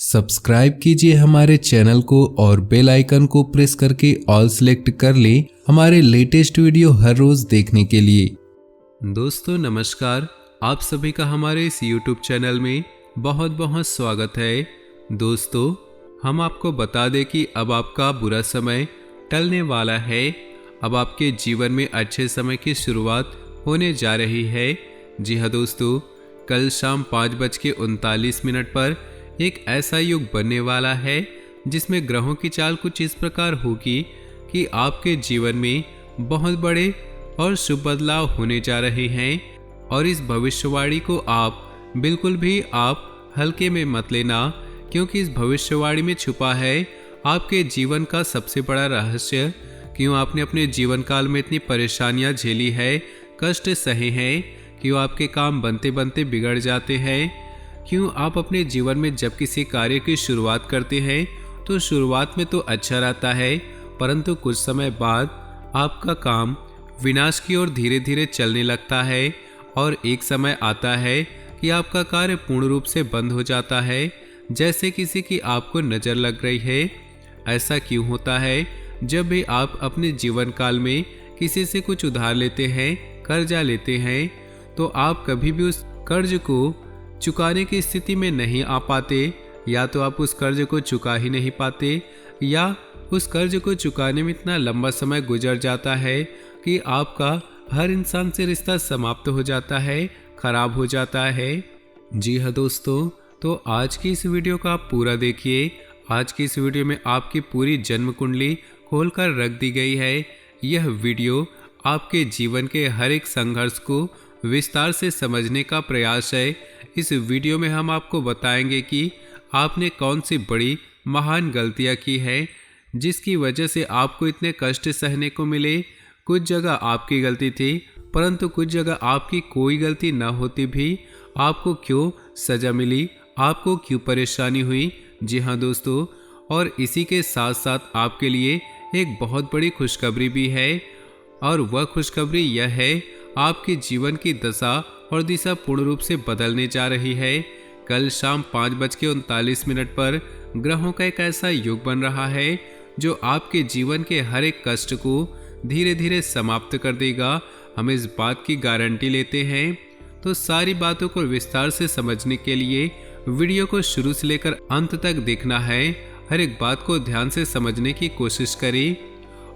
Subscribe कीजिए हमारे channel को और बेल आइकन को प्रेस करके ऑल सेलेक्ट कर लें हमारे लेटेस्ट वीडियो हर रोज देखने के लिए। दोस्तों नमस्कार, आप सभी का हमारे इस YouTube चैनल में बहुत बहुत स्वागत है। दोस्तों हम आपको बता दें कि अब आपका बुरा समय टलने वाला है। अब आपके जीवन में अच्छे समय की शुरुआत होने जा रही है। जी हाँ दोस्तों, कल शाम 5:39 पर एक ऐसा युग बनने वाला है जिसमें ग्रहों की चाल कुछ इस प्रकार होगी कि आपके जीवन में बहुत बड़े और शुभ बदलाव होने जा रहे हैं। और इस भविष्यवाणी को आप बिल्कुल भी आप हल्के में मत लेना, क्योंकि इस भविष्यवाणी में छुपा है आपके जीवन का सबसे बड़ा रहस्य। क्यों आपने अपने जीवन काल में इतनी परेशानियां झेली है, कष्ट सहे हैं, क्यों आपके काम बनते बनते बिगड़ जाते हैं, क्यों आप अपने जीवन में जब किसी कार्य की शुरुआत करते हैं तो शुरुआत में तो अच्छा रहता है, परंतु कुछ समय बाद आपका काम विनाश की ओर धीरे धीरे चलने लगता है और एक समय आता है कि आपका कार्य पूर्ण रूप से बंद हो जाता है, जैसे किसी की आपको नजर लग रही है। ऐसा क्यों होता है? जब भी आप अपने जीवन काल में किसी से कुछ उधार लेते हैं, कर्जा लेते हैं, तो आप कभी भी उस कर्ज को चुकाने की स्थिति में नहीं आ पाते, या तो आप उस कर्ज को चुका ही नहीं पाते, या उस कर्ज को चुकाने में इतना लंबा समय गुजर जाता है कि आपका हर इंसान से रिश्ता समाप्त हो जाता है, खराब हो जाता है। जी हाँ दोस्तों, तो आज की इस वीडियो को आप पूरा देखिए। आज की इस वीडियो में आपकी पूरी जन्म कुंडली खोलकर रख दी गई है। यह वीडियो आपके जीवन के हर एक संघर्ष को विस्तार से समझने का प्रयास है। इस वीडियो में हम आपको बताएंगे कि आपने कौन सी बड़ी महान गलतियां की है जिसकी वजह से आपको इतने कष्ट सहने को मिले। कुछ जगह आपकी गलती थी, परंतु कुछ जगह आपकी कोई गलती न होती भी आपको क्यों सजा मिली, आपको क्यों परेशानी हुई। जी हाँ दोस्तों, और इसी के साथ साथ आपके लिए एक बहुत बड़ी खुशखबरी भी है, और वह खुशखबरी यह है आपके जीवन की दशा और दिशा पूर्ण रूप से बदलने जा रही है। कल शाम 5:39 पर ग्रहों का एक ऐसा युग बन रहा है जो आपके जीवन के हर एक कष्ट को धीरे धीरे समाप्त कर देगा। हम इस बात की गारंटी लेते हैं। तो सारी बातों को विस्तार से समझने के लिए वीडियो को शुरू से लेकर अंत तक देखना है। हर एक बात को ध्यान से समझने की कोशिश करें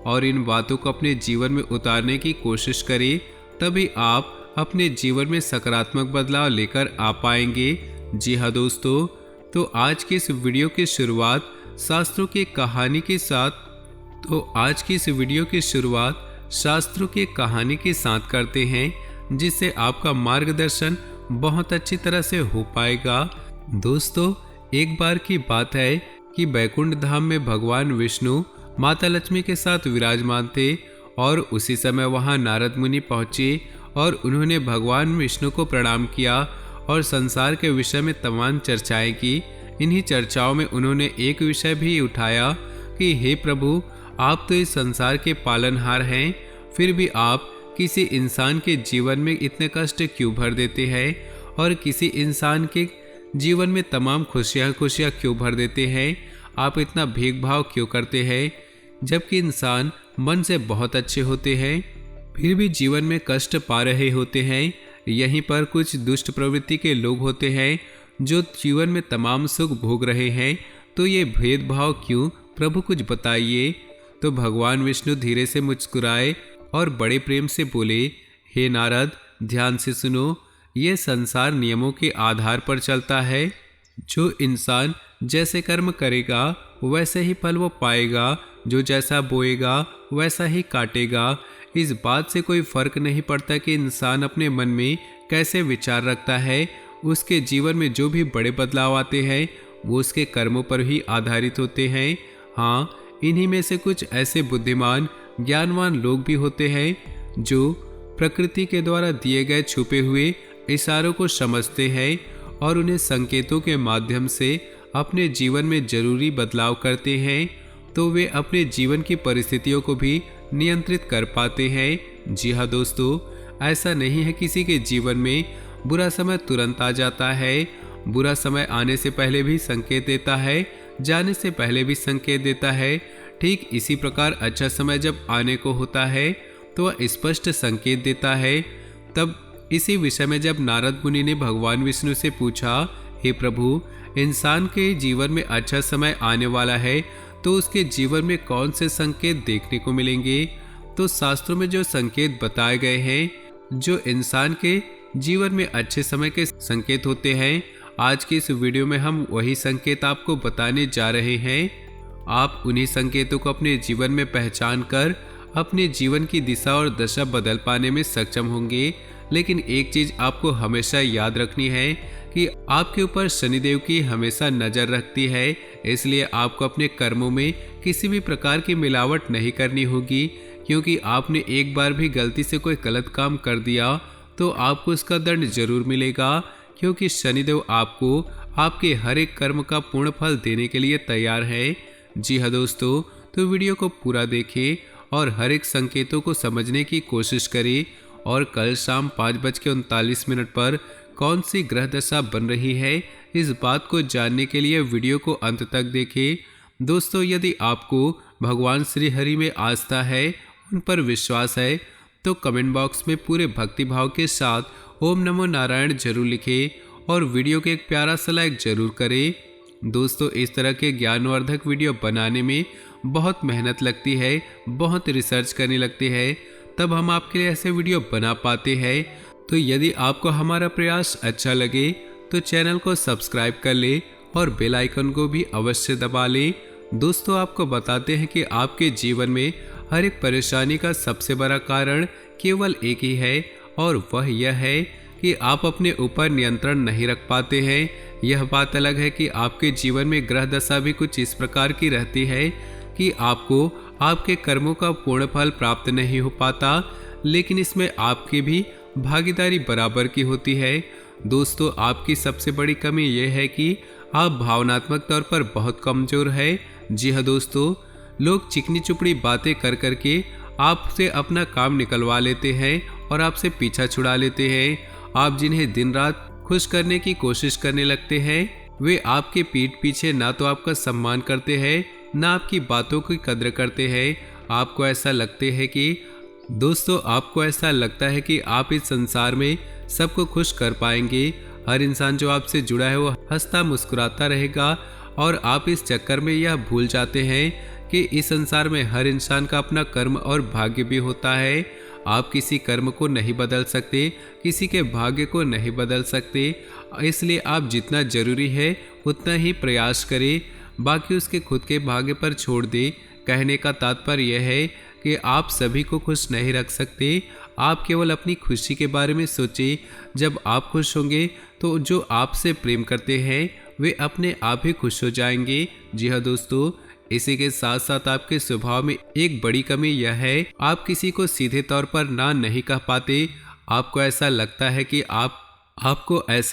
और इन बातों को अपने जीवन में उतारने की कोशिश करें, तभी आप अपने जीवन में सकारात्मक बदलाव लेकर आ पाएंगे। जी हाँ दोस्तों, तो आज की इस वीडियो की शुरुआत शास्त्रों की कहानी के साथ करते हैं, जिससे आपका मार्गदर्शन बहुत अच्छी तरह से हो पाएगा। दोस्तों एक बार की बात है कि बैकुंठ धाम में भगवान विष्णु माता लक्ष्मी के साथ विराजमान थे, और उसी समय वहां नारद मुनि पहुंचे और उन्होंने भगवान विष्णु को प्रणाम किया और संसार के विषय में तमाम चर्चाएं की। इन्हीं चर्चाओं में उन्होंने एक विषय भी उठाया कि हे प्रभु, आप तो इस संसार के पालनहार हैं, फिर भी आप किसी इंसान के जीवन में इतने कष्ट क्यों भर देते हैं, और किसी इंसान के जीवन में तमाम खुशियां क्यों भर देते हैं। आप इतना भेदभाव क्यों करते हैं, जबकि इंसान मन से बहुत अच्छे होते हैं फिर भी जीवन में कष्ट पा रहे होते हैं। यहीं पर कुछ दुष्ट प्रवृत्ति के लोग होते हैं जो जीवन में तमाम सुख भोग रहे हैं, तो ये भेदभाव क्यों, प्रभु कुछ बताइए। तो भगवान विष्णु धीरे से मुस्कुराए और बड़े प्रेम से बोले, हे नारद, ध्यान से सुनो, ये संसार नियमों के आधार पर चलता है। जो इंसान जैसे कर्म करेगा वैसे ही फल वो पाएगा, जो जैसा बोएगा वैसा ही काटेगा। इस बात से कोई फर्क नहीं पड़ता कि इंसान अपने मन में कैसे विचार रखता है, उसके जीवन में जो भी बड़े बदलाव आते हैं वो उसके कर्मों पर ही आधारित होते हैं। हाँ, इन्हीं में से कुछ ऐसे बुद्धिमान ज्ञानवान लोग भी होते हैं जो प्रकृति के द्वारा दिए गए छुपे हुए इशारों को समझते हैं और उन्हें संकेतों के माध्यम से अपने जीवन में जरूरी बदलाव करते हैं, तो वे अपने जीवन की परिस्थितियों को भी नियंत्रित कर पाते हैं। जी हाँ दोस्तों, ऐसा नहीं है किसी के जीवन में बुरा समय तुरंत आ जाता है बुरा समय आने से पहले भी संकेत देता है, जाने से पहले भी संकेत देता है। ठीक इसी प्रकार अच्छा समय जब आने को होता है तो वह स्पष्ट संकेत देता है। तब इसी विषय में जब नारद मुनि ने भगवान विष्णु से पूछा, हे प्रभु, इंसान के जीवन में अच्छा समय आने वाला है तो उसके जीवन में कौन से संकेत देखने को मिलेंगे? तो शास्त्रों में जो संकेत बताए गए हैं, जो इंसान के जीवन में अच्छे समय के संकेत होते हैं, आज की इस वीडियो में हम वही संकेत आपको बताने जा रहे हैं। आप उन्हीं संकेतों को अपने जीवन में पहचान कर अपने जीवन की दिशा और दशा बदल पाने में सक्षम होंगे। लेकिन एक चीज आपको हमेशा याद रखनी है कि आपके ऊपर शनिदेव की हमेशा नजर रखती है, इसलिए आपको अपने कर्मों में किसी भी प्रकार की मिलावट नहीं करनी होगी, क्योंकि आपने एक बार भी गलती से कोई गलत काम कर दिया तो आपको उसका दंड जरूर मिलेगा, क्योंकि शनिदेव आपको आपके हर एक कर्म का पूर्ण फल देने के लिए तैयार है। जी हाँ दोस्तों, तो वीडियो को पूरा देखें और हर एक संकेतों को समझने की कोशिश करें। और कल शाम 5:39 पर कौन सी ग्रह दशा बन रही है, इस बात को जानने के लिए वीडियो को अंत तक देखें। दोस्तों, यदि आपको भगवान श्री हरि में आस्था है, उन पर विश्वास है, तो कमेंट बॉक्स में पूरे भक्ति भाव के साथ ओम नमो नारायण जरूर लिखें और वीडियो को एक प्यारा सा लाइक जरूर करें। दोस्तों, इस तरह के ज्ञानवर्धक वीडियो बनाने में बहुत मेहनत लगती है, बहुत रिसर्च करनी लगती है, तब हम आपके लिए ऐसे वीडियो बना पाते हैं। तो यदि आपको हमारा प्रयास अच्छा लगे तो चैनल को सब्सक्राइब कर ले और बेल आइकन को भी अवश्य दबा ले। दोस्तों, आपको बताते हैं कि आपके जीवन में हर एक परेशानी का सबसे बड़ा कारण केवल एक ही है, और वह यह है कि आप अपने ऊपर नियंत्रण नहीं रख पाते हैं। यह बात अलग है कि आपके जीवन में ग्रह दशा भी कुछ इस प्रकार की रहती है कि आपको आपके कर्मों का पूर्ण फल प्राप्त नहीं हो पाता, लेकिन इसमें आपकी भी भागीदारी बराबर की होती है। दोस्तों, आपकी सबसे बड़ी कमी यह है कि आप भावनात्मक तौर पर बहुत कमजोर है। जी हाँ दोस्तों, लोग चिकनी चुपड़ी बातें कर करके आपसे अपना काम निकलवा लेते हैं और आपसे पीछा छुड़ा लेते हैं। आप जिन्हें दिन रात खुश करने की कोशिश करने लगते हैं, वे आपके पीठ पीछे ना तो आपका सम्मान करते हैं, ना आपकी बातों की कद्र करते हैं। आपको ऐसा लगता है कि आप इस संसार में सबको खुश कर पाएंगे। हर इंसान जो आपसे जुड़ा है वो हंसता मुस्कुराता रहेगा, और आप इस चक्कर में यह भूल जाते हैं कि इस संसार में हर इंसान का अपना कर्म और भाग्य भी होता है। आप किसी कर्म को नहीं बदल सकते, किसी के भाग्य को नहीं बदल सकते, इसलिए आप जितना जरूरी है उतना ही प्रयास करें, बाकी उसके खुद के भाग्य पर छोड़ दे। कहने का तात्पर्य यह है कि आप सभी को खुश नहीं रख सकते, आप केवल अपनी खुशी के बारे में सोचें। जब आप खुश होंगे तो जो आपसे प्रेम करते हैं वे अपने आप ही खुश हो जाएंगे। जी हाँ दोस्तों, इसी के साथ साथ आपके स्वभाव में एक बड़ी कमी यह है, आप किसी को सीधे तौर पर ना नहीं कह पाते। आपको ऐसा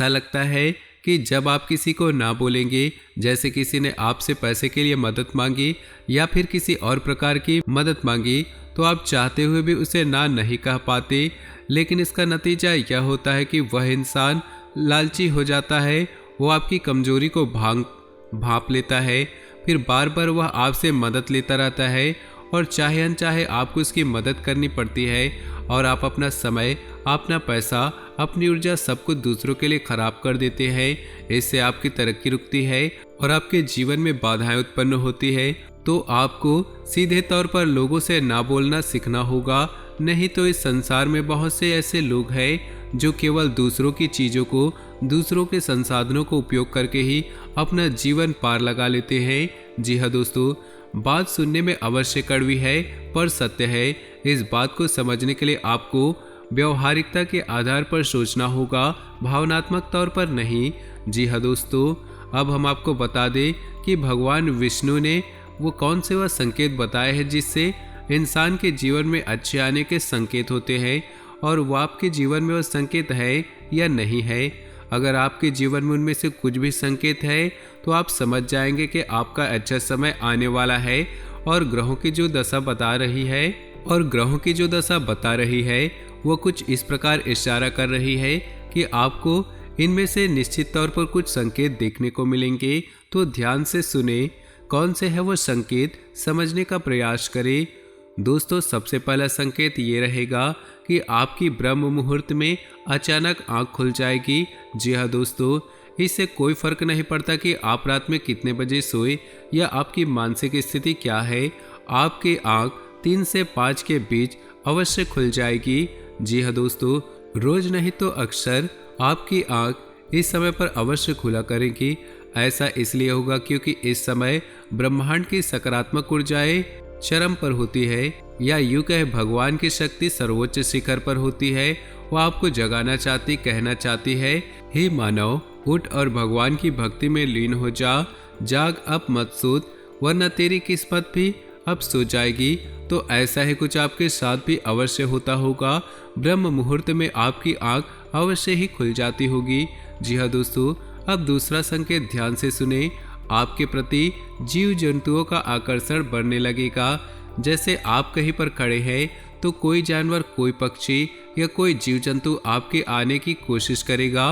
लगता है कि जब आप किसी को ना बोलेंगे, जैसे किसी ने आपसे पैसे के लिए मदद मांगी या फिर किसी और प्रकार की मदद मांगी, तो आप चाहते हुए भी उसे ना नहीं कह पाते। लेकिन इसका नतीजा यह होता है कि वह इंसान लालची हो जाता है, वो आपकी कमजोरी को भांप लेता है, फिर बार बार वह आपसे मदद लेता रहता है, और चाहे अनचाहे आपको उसकी मदद करनी पड़ती है, और आप अपना समय, अपना पैसा, अपनी ऊर्जा सब कुछ दूसरों के लिए खराब कर देते हैं। इससे आपकी तरक्की रुकती है और आपके जीवन में बाधाएं उत्पन्न होती है। तो आपको सीधे तौर पर लोगों से ना बोलना सीखना होगा, नहीं तो इस संसार में बहुत से ऐसे लोग हैं जो केवल दूसरों की चीज़ों को, दूसरों के संसाधनों को उपयोग करके ही अपना जीवन पार लगा लेते हैं। जी हाँ दोस्तों, बात सुनने में अवश्य कड़वी है पर सत्य है। इस बात को समझने के लिए आपको व्यवहारिकता के आधार पर सोचना होगा, भावनात्मक तौर पर नहीं। जी हाँ दोस्तों, अब हम आपको बता दें कि भगवान विष्णु ने वो कौन से वह संकेत बताए हैं जिससे इंसान के जीवन में अच्छे आने के संकेत होते हैं, और वो आपके जीवन में वह संकेत है या नहीं है। अगर आपके जीवन में उनमें से कुछ भी संकेत है तो आप समझ जाएंगे कि आपका अच्छा समय आने वाला है। और ग्रहों की जो दशा बता रही है वो कुछ इस प्रकार इशारा कर रही है कि आपको इनमें से निश्चित तौर पर कुछ संकेत देखने को मिलेंगे, तो ध्यान से सुने। कौन से है वो संकेत, समझने का प्रयास करें। दोस्तों, सबसे पहला संकेत ये रहेगा कि आपकी ब्रह्म मुहूर्त में अचानक आंख खुल जाएगी। जी हाँ दोस्तों, इससे कोई फर्क नहीं पड़ता कि आप रात में कितने बजे सोए या आपकी मानसिक स्थिति क्या है, आपकी आंख 3 से 5 के बीच अवश्य खुल जाएगी। जी हाँ दोस्तों, रोज नहीं तो अक्सर आपकी आंख इस समय पर अवश्य खुला करेगी। ऐसा इसलिए होगा क्योंकि इस समय ब्रह्मांड की सकारात्मक ऊर्जाएं चरम पर होती है, या यूं कहे भगवान की शक्ति सर्वोच्च शिखर पर होती है। वो आपको जगाना चाहती, कहना चाहती है, हे मानव, उठ और भगवान की भक्ति में लीन हो जा। जाग, अब मत सूत, वरना तेरी किस्मत भी अब सो जाएगी। तो ऐसा ही कुछ आपके साथ भी अवश्य होता होगा। ब्रह्म मुहूर्त में आपकी आंख अवश्य ही खुल जाती होगी। जी हाँ दोस्तों, अब दूसरा संकेत ध्यान से सुने। आपके प्रति जीव जंतुओं का आकर्षण बढ़ने लगेगा। जैसे आप कहीं पर खड़े हैं तो कोई जानवर, कोई पक्षी या कोई जीव जंतु आपके आने की कोशिश करेगा,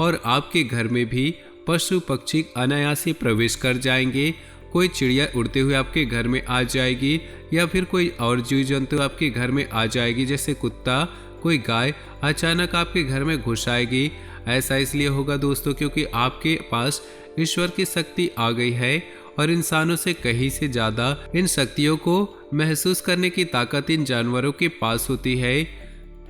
और आपके घर में भी पशु पक्षी अनायास ही प्रवेश कर जाएंगे। कोई चिड़िया उड़ते हुए आपके घर में आ जाएगी, या फिर कोई और जीव जंतु आपके घर में आ जाएगी, जैसे कुत्ता, कोई गाय अचानक आपके घर में घुस आएगी। ऐसा इसलिए होगा दोस्तों क्योंकि आपके पास ईश्वर की शक्ति आ गई है, और इंसानों से कहीं से ज्यादा इन शक्तियों को महसूस करने की ताकत इन जानवरों के पास होती है।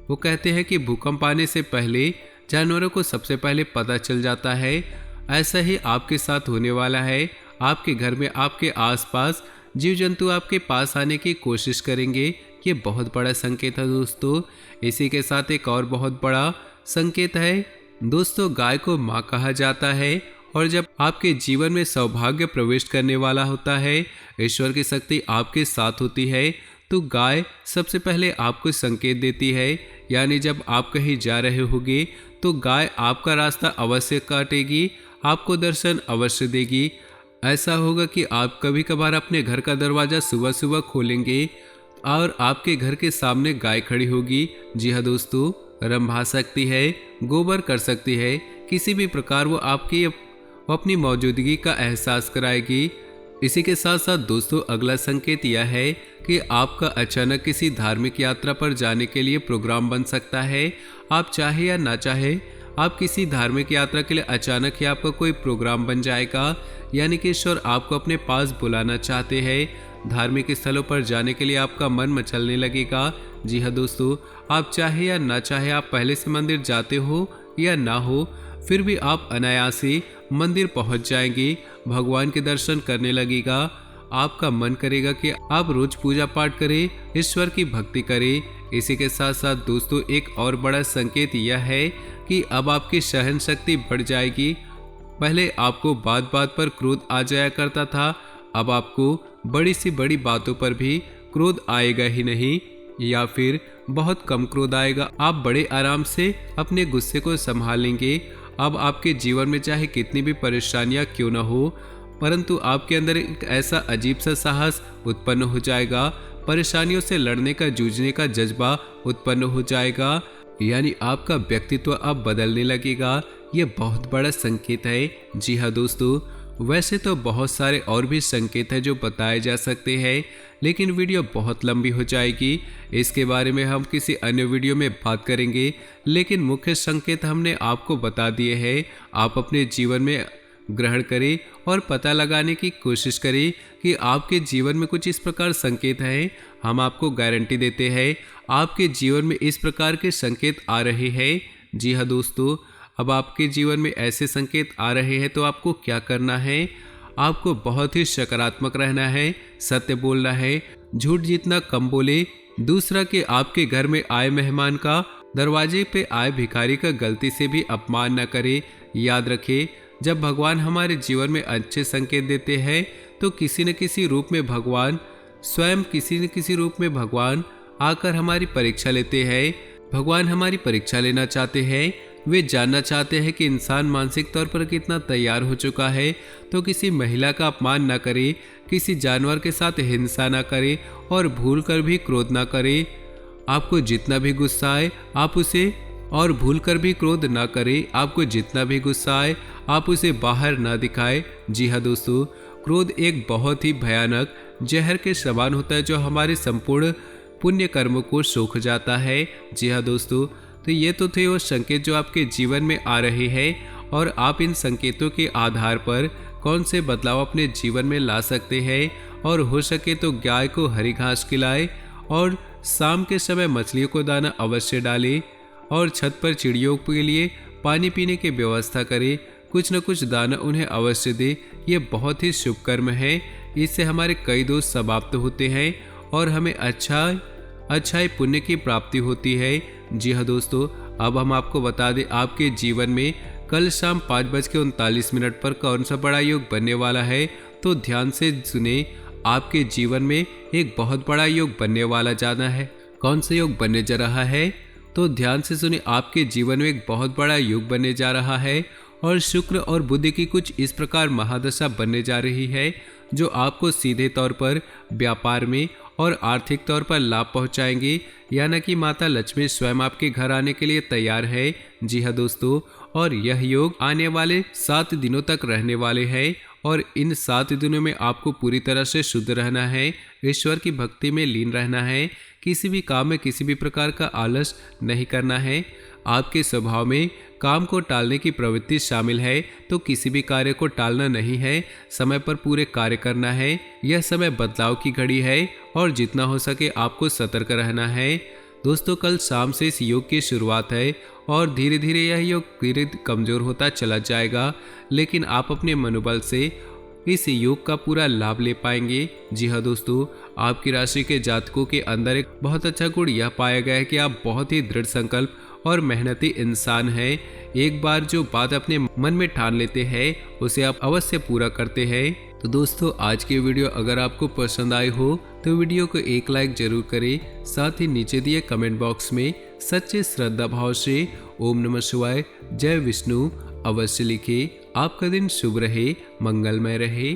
वो कहते हैं कि भूकंप आने से पहले जानवरों को सबसे पहले पता चल जाता है। ऐसा ही आपके साथ होने वाला है। आपके घर में, आपके आसपास जीव जंतु आपके पास आने की कोशिश करेंगे। ये बहुत बड़ा संकेत है दोस्तों। इसी के साथ एक और बहुत बड़ा संकेत है दोस्तों, गाय को माँ कहा जाता है, और जब आपके जीवन में सौभाग्य प्रवेश करने वाला होता है, ईश्वर की शक्ति आपके साथ होती है, तो गाय सबसे पहले आपको संकेत देती है। यानी जब आप कहीं जा रहे होगे तो गाय आपका रास्ता अवश्य काटेगी, आपको दर्शन अवश्य देगी। ऐसा होगा कि आप कभी कभार अपने घर का दरवाजा सुबह सुबह खोलेंगे और आपके घर के सामने गाय खड़ी होगी। जी हाँ दोस्तों, रंभा सकती है, गोबर कर सकती है, किसी भी प्रकार वो आपकी अपनी मौजूदगी का एहसास कराएगी। इसी के साथ साथ दोस्तों, अगला संकेत यह है कि आपका अचानक किसी धार्मिक यात्रा पर जाने के लिए प्रोग्राम बन सकता है। आप चाहे या ना चाहे, आप किसी धार्मिक यात्रा के लिए अचानक ही आपका कोई प्रोग्राम बन जाएगा। यानी कि ईश्वर आपको अपने पास बुलाना चाहते हैं। धार्मिक स्थलों पर जाने के लिए आपका मन मचलने लगेगा। जी हाँ दोस्तों, आप चाहे या ना चाहे, आप पहले से मंदिर जाते हो या ना हो, फिर भी आप अनायास ही मंदिर पहुंच जाएंगे, भगवान के दर्शन करने लगेगा। आपका मन करेगा कि आप रोज पूजा पाठ करें, ईश्वर की भक्ति करें। इसी के साथ साथ दोस्तों, एक और बड़ा संकेत यह है कि अब आपकी सहन शक्ति बढ़ जाएगी। पहले आपको बात बात पर क्रोध आ जाया करता था, अब आपको बड़ी सी बड़ी बातों पर भी क्रोध आएगा ही नहीं, या फिर बहुत कम क्रोध आएगा। आप बड़े आराम से अपने गुस्से को संभालेंगे। अब आपके जीवन में चाहे कितनी भी परेशानियां क्यों न हो, परंतु आपके अंदर एक ऐसा अजीब सा साहस उत्पन्न हो जाएगा, परेशानियों से लड़ने का, जूझने का जज्बा उत्पन्न हो जाएगा। यानी आपका व्यक्तित्व अब बदलने लगेगा। ये बहुत बड़ा संकेत है। जी हाँ दोस्तों, वैसे तो बहुत सारे और भी संकेत हैं जो बताए जा सकते हैं, लेकिन वीडियो बहुत लंबी हो जाएगी। इसके बारे में हम किसी अन्य वीडियो में बात करेंगे, लेकिन मुख्य संकेत हमने आपको बता दिए हैं। आप अपने जीवन में ग्रहण करें और पता लगाने की कोशिश करें कि आपके जीवन में कुछ इस प्रकार संकेत हैं। हम आपको गारंटी देते हैं आपके जीवन में इस प्रकार के संकेत आ रहे हैं। जी हाँ दोस्तों, अब आपके जीवन में ऐसे संकेत आ रहे हैं तो आपको क्या करना है? आपको बहुत ही सकारात्मक रहना है, सत्य बोलना है, झूठ जितना कम बोले। दूसरा कि आपके घर में आए मेहमान का, दरवाजे पे आए भिखारी का गलती से भी अपमान न करे। याद रखें, जब भगवान हमारे जीवन में अच्छे संकेत देते हैं तो किसी न किसी रूप में भगवान स्वयं, किसी न किसी रूप में भगवान आकर हमारी परीक्षा लेते हैं। भगवान हमारी परीक्षा लेना चाहते हैं। वे जानना चाहते हैं कि इंसान मानसिक तौर पर कितना तैयार हो चुका है। तो किसी महिला का अपमान न करे, किसी जानवर के साथ हिंसा न करे और भूल कर भी क्रोध न करे। आपको जितना भी गुस्सा आए आप उसे और भूलकर भी क्रोध ना करें। आपको जितना भी गुस्सा आए आप उसे बाहर ना दिखाएं। जी हाँ दोस्तों, क्रोध एक बहुत ही भयानक जहर के समान होता है जो हमारे संपूर्ण पुण्य कर्मों को सोख जाता है। जी हाँ दोस्तों, तो ये तो थे वो संकेत जो आपके जीवन में आ रहे हैं और आप इन संकेतों के आधार पर कौन से बदलाव अपने जीवन में ला सकते हैं। और हो सके तो गाय को हरी घास खिलाएं और शाम के समय मछलियों को दाना अवश्य डालें और छत पर चिड़ियों के लिए पानी पीने की व्यवस्था करें। कुछ न कुछ दाना उन्हें अवश्य दे। ये बहुत ही शुभ कर्म है। इससे हमारे कई दोष समाप्त होते हैं और हमें अच्छाई पुण्य की प्राप्ति होती है। जी हाँ दोस्तों, अब हम आपको बता दें आपके जीवन में कल शाम 5:39 पर कौन सा बड़ा योग बनने वाला है। तो ध्यान से सुने, आपके जीवन में एक बहुत बड़ा योग बनने वाला जाना है। कौन सा योग बनने जा रहा है? तो ध्यान से सुने, आपके जीवन में एक बहुत बड़ा योग बनने जा रहा है और शुक्र और बुध की कुछ इस प्रकार महादशा बनने जा रही है जो आपको सीधे तौर पर व्यापार में और आर्थिक तौर पर लाभ पहुंचाएंगे। यानी कि माता लक्ष्मी स्वयं आपके घर आने के लिए तैयार है। जी हाँ दोस्तों, और यह योग आने वाले 7 दिनों तक रहने वाले हैं और इन 7 दिनों में आपको पूरी तरह से शुद्ध रहना है, ईश्वर की भक्ति में लीन रहना है, किसी भी काम में किसी भी प्रकार का आलस नहीं करना है। आपके स्वभाव में काम को टालने की प्रवृत्ति शामिल है, तो किसी भी कार्य को टालना नहीं है, समय पर पूरे कार्य करना है। यह समय बदलाव की घड़ी है और जितना हो सके आपको सतर्क रहना है। दोस्तों, कल शाम से इस योग की शुरुआत है और धीरे धीरे यह योग धीरे कमजोर होता चला जाएगा, लेकिन आप अपने मनोबल से इस योग का पूरा लाभ ले पाएंगे। जी हाँ दोस्तों, आपकी राशि के जातकों के अंदर एक बहुत अच्छा गुण यह पाया गया है कि आप बहुत ही दृढ़ संकल्प और मेहनती इंसान हैं। एक बार जो बात अपने मन में ठान लेते हैं उसे आप अवश्य पूरा करते हैं। तो दोस्तों, आज की वीडियो अगर आपको पसंद आई हो तो वीडियो को एक लाइक जरूर करें। साथ ही नीचे दिए कमेंट बॉक्स में सच्चे श्रद्धा भाव से ओम नमः शिवाय, जय विष्णु अवश्य लिखें। आपका दिन शुभ रहे, मंगलमय रहे।